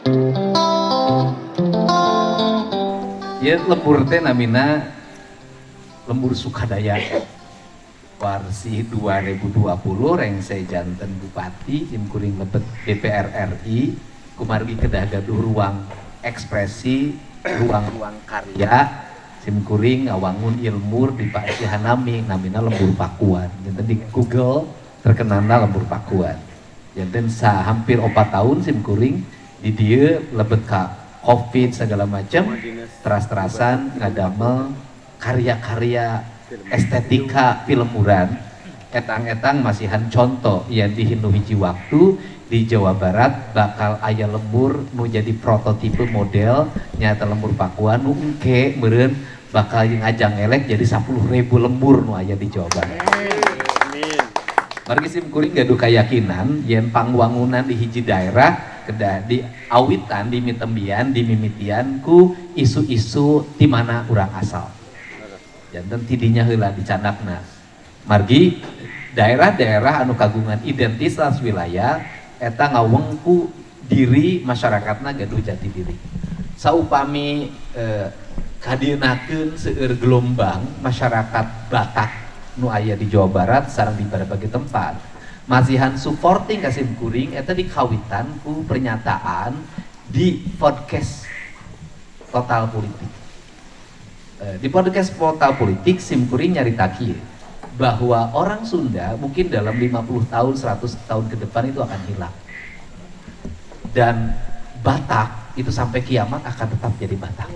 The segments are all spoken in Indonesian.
Ya lembur teh namina lembur Sukadaya warsi 2020 rengse janten Bupati simkuring lebet DPR RI kumargi kedah gaduh ruang ekspresi ruang karya simkuring ngawangun ilmu di Pak Cihanami namina lembur Pakuan janten di Google terkenalna lembur Pakuan janten hampir 4 tahun simkuring di dia lebet ka COVID segala macam teras-terasan ngadamel karya-karya estetika filmuran etang-etang masihan contoh yang di hinu hiji waktu di Jawa Barat bakal aya lembur nu jadi prototipe model nyata lembur Pakuan nu engke meureun bakal ngajang elek jadi 10.000 lembur nu aya di Jawa Barat. Margi simkuring gaduh keyakinan yen pangwangunan di hiji daerah kedah di awitan di mitembian di mimitian ku isu-isu di mana urang asal janten tidinya heula dicandakna margi daerah-daerah anu kagungan identitas wilayah eta ngawengku diri masyarakatna gaduh jati diri saupami kadienakeun seueur gelombang masyarakat Batak nu aya di Jawa Barat sareng di berbagai tempat masihan supporting kasim kuring eta dikawitan ku pernyataan di podcast Total Politik. Di podcast Total Politik sim kuring nyarita kieu bahwa orang Sunda mungkin dalam 50 tahun 100 tahun ke depan itu akan hilang. Dan Batak itu sampai kiamat akan tetap jadi Batak.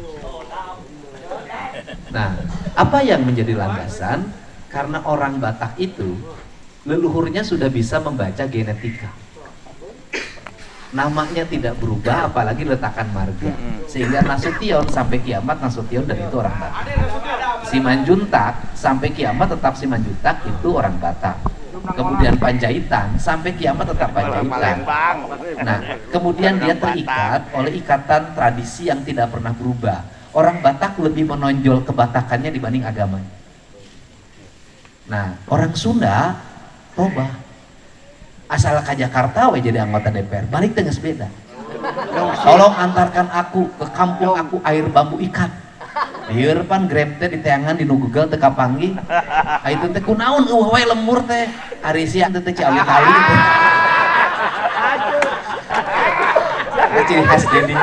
Nah, apa yang menjadi landasan? Karena orang Batak itu leluhurnya sudah bisa membaca genetika. Namanya tidak berubah apalagi letakan marga. Sehingga Nasution sampai kiamat Nasution dan itu orang Batak. Simanjuntak sampai kiamat tetap Simanjuntak itu orang Batak. Kemudian Panjaitan sampai kiamat tetap Panjaitan. Nah, kemudian dia terikat oleh ikatan tradisi yang tidak pernah berubah. Orang Batak lebih menonjol kebatakannya dibanding agamanya. Nah, orang Sunda robah asal ke Jakarta we jadi anggota DPR balik teh geus beda tolong antarkan aku ke kampung aku air bambu ikat lieur pan grab teh di teangan di Google teh kapanggih itu teh kunaon we lembur teh ari sia teh Ciawi kali teh ciri khas Dedi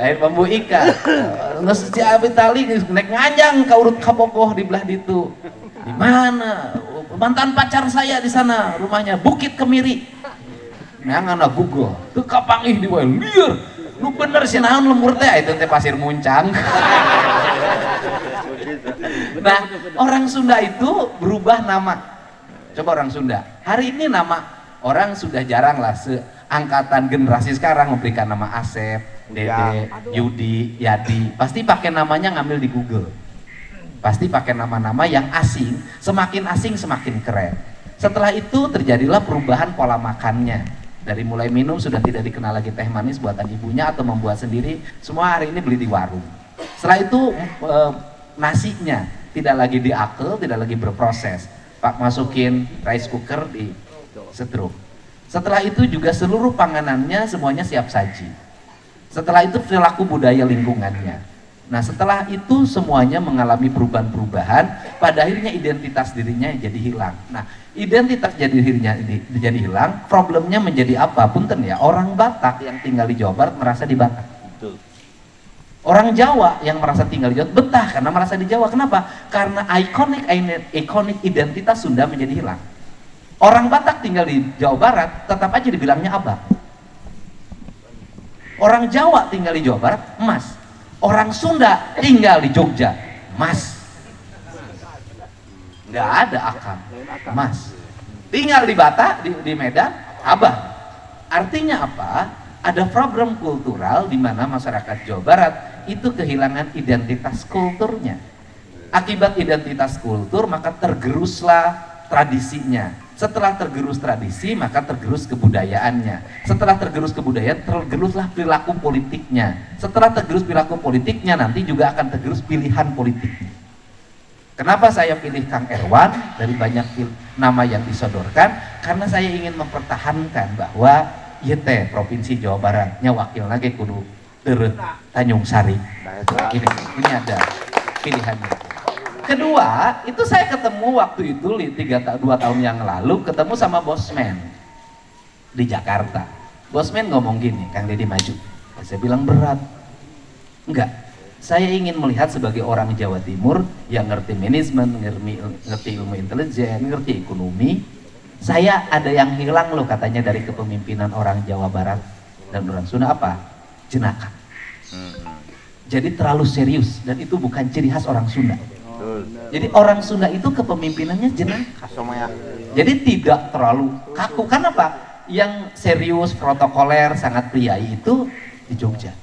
air bambu ikat geus Ciawi tali nek ngajang ka urut kabogoh di belah ditu di mana mantan pacar saya di sana rumahnya Bukit Kemiri nah ngana Google tuh kapangih di wae lieur lu bener sih naon lembur teh itu teh Pasir Muncang. Nah orang Sunda itu berubah nama coba orang Sunda hari ini nama orang sudah jarang lah seangkatan generasi sekarang memberikan nama Asep, Dede, Yudi, Yadi pasti pakai namanya ngambil di Google pasti pakai nama-nama yang asing, semakin asing semakin keren. Setelah itu terjadilah perubahan pola makannya. Dari mulai minum sudah tidak dikenal lagi teh manis buatan ibunya atau membuat sendiri, semua hari ini beli di warung. Setelah itu nasinya tidak lagi diakel, tidak lagi berproses. Pak masukin rice cooker di setrum. Setelah itu juga seluruh panganannya semuanya siap saji. Setelah itu perilaku budaya lingkungannya. Nah setelah itu semuanya mengalami perubahan-perubahan, pada akhirnya identitas dirinya jadi hilang. Nah identitas dirinya jadi hilang, problemnya menjadi apa? Punten ya, orang Batak yang tinggal di Jawa Barat merasa di Batak. Orang Jawa yang merasa tinggal di Jawa betah karena merasa di Jawa. Kenapa? Karena ikonik identitas Sunda menjadi hilang. Orang Batak tinggal di Jawa Barat tetap aja dibilangnya abang. Orang Jawa tinggal di Jawa Barat emas. Orang Sunda tinggal di Jogja, Mas. Nggak ada akang, Mas. Tinggal di Batak, di Medan, Abah. Artinya apa? Ada problem kultural di mana masyarakat Jawa Barat itu kehilangan identitas kulturnya. Akibat identitas kultur maka tergeruslah tradisinya. Setelah tergerus tradisi maka tergerus kebudayaannya. Setelah tergerus kebudayaan tergeruslah perilaku politiknya. Setelah tergerus perilaku politiknya nanti juga akan tergerus pilihan politiknya. Kenapa saya pilih Kang Erwan dari banyak nama yang disodorkan? Karena saya ingin mempertahankan bahwa ieu teh provinsi Jawa Barat nya wakil lagi kudu Teureut Tanjung Sari. Ini ada pilihannya. Kedua, itu saya ketemu waktu itu 2 tahun yang lalu ketemu sama Bosman di Jakarta. Bosman ngomong gini, Kang Deddy maju. Saya bilang berat. Enggak. Saya ingin melihat sebagai orang Jawa Timur yang ngerti manajemen, ngerti ilmu intelijen, ngerti ekonomi. Saya ada yang hilang loh katanya dari kepemimpinan orang Jawa Barat dan orang Sunda apa? Jenaka. Jadi terlalu serius dan itu bukan ciri khas orang Sunda. Jadi orang Sunda itu kepemimpinannya jenaka. Jadi tidak terlalu kaku. Kan apa? Yang serius, protokoler, sangat priai itu di Jogja.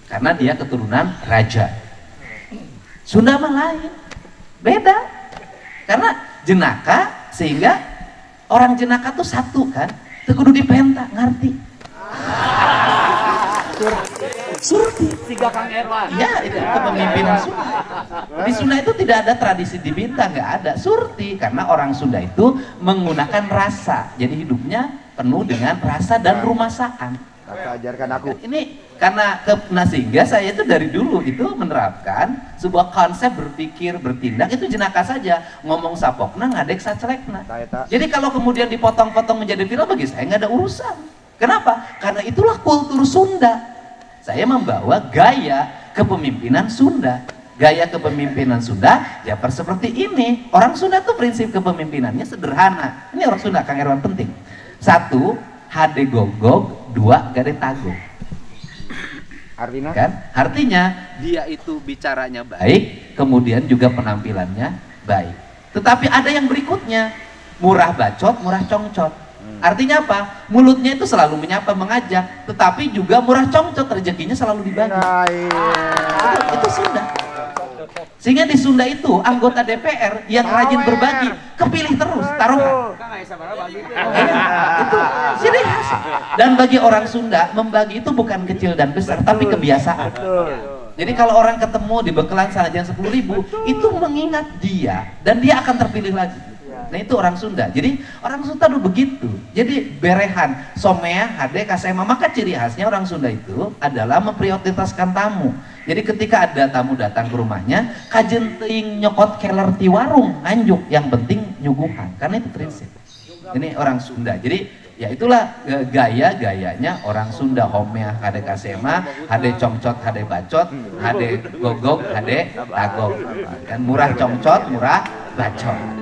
Karena dia keturunan raja. Sunda mah lain. Beda. Karena jenaka sehingga orang jenaka tuh satu kan. Itu kudu dipenta, ngerti. Surti. Tiga Kang Erwan. Iya, itu kepemimpinan Sunda. Di Sunda itu tidak ada tradisi dibinta, nggak ada. Surti, karena orang Sunda itu menggunakan rasa. Jadi hidupnya penuh dengan rasa dan rumasakan. Ajarkan aku. Ini karena sehingga saya itu dari dulu itu menerapkan sebuah konsep berpikir, bertindak itu jenaka saja. Ngomong sapokna, ngadek sacelekna. Jadi kalau kemudian dipotong-potong menjadi viral bagi saya nggak ada urusan. Kenapa? Karena itulah kultur Sunda. Saya membawa gaya kepemimpinan Sunda. Gaya kepemimpinan Sunda ya seperti ini. Orang Sunda tuh prinsip kepemimpinannya sederhana. Ini orang Sunda, Kang Erwan, penting. 1, hade gogog, 2, gade tagog. Artinya? Kan? Artinya dia itu bicaranya baik, kemudian juga penampilannya baik. Tetapi ada yang berikutnya, murah bacot, murah congcot. Artinya apa? Mulutnya itu selalu menyapa, mengajak, tetapi juga murah congcot, rezekinya selalu dibagi. Itu Sunda. Sehingga di Sunda itu anggota DPR yang rajin berbagi kepilih terus, taruhan. Itu ciri khas. Dan bagi orang Sunda membagi itu bukan kecil dan besar, tapi kebiasaan. Jadi kalau orang ketemu di bekelan saja 10.000 itu mengingat dia dan dia akan terpilih lagi. Nah itu orang Sunda. Jadi orang Sunda tuh begitu. Jadi berehan, somea, hade, kasema. Maka ciri khasnya orang Sunda itu adalah memprioritaskan tamu. Jadi ketika ada tamu datang ke rumahnya, kajen teuing nyokot keler ti warung nganjuk. Yang penting nyuguhan. Karena itu prinsip. Ini orang Sunda. Jadi ya itulah gaya-gayanya orang Sunda. Homea, hade, kasema, hade congcot, hade bacot, hade gogok, hade tagog. Kan murah congcot, murah bacot.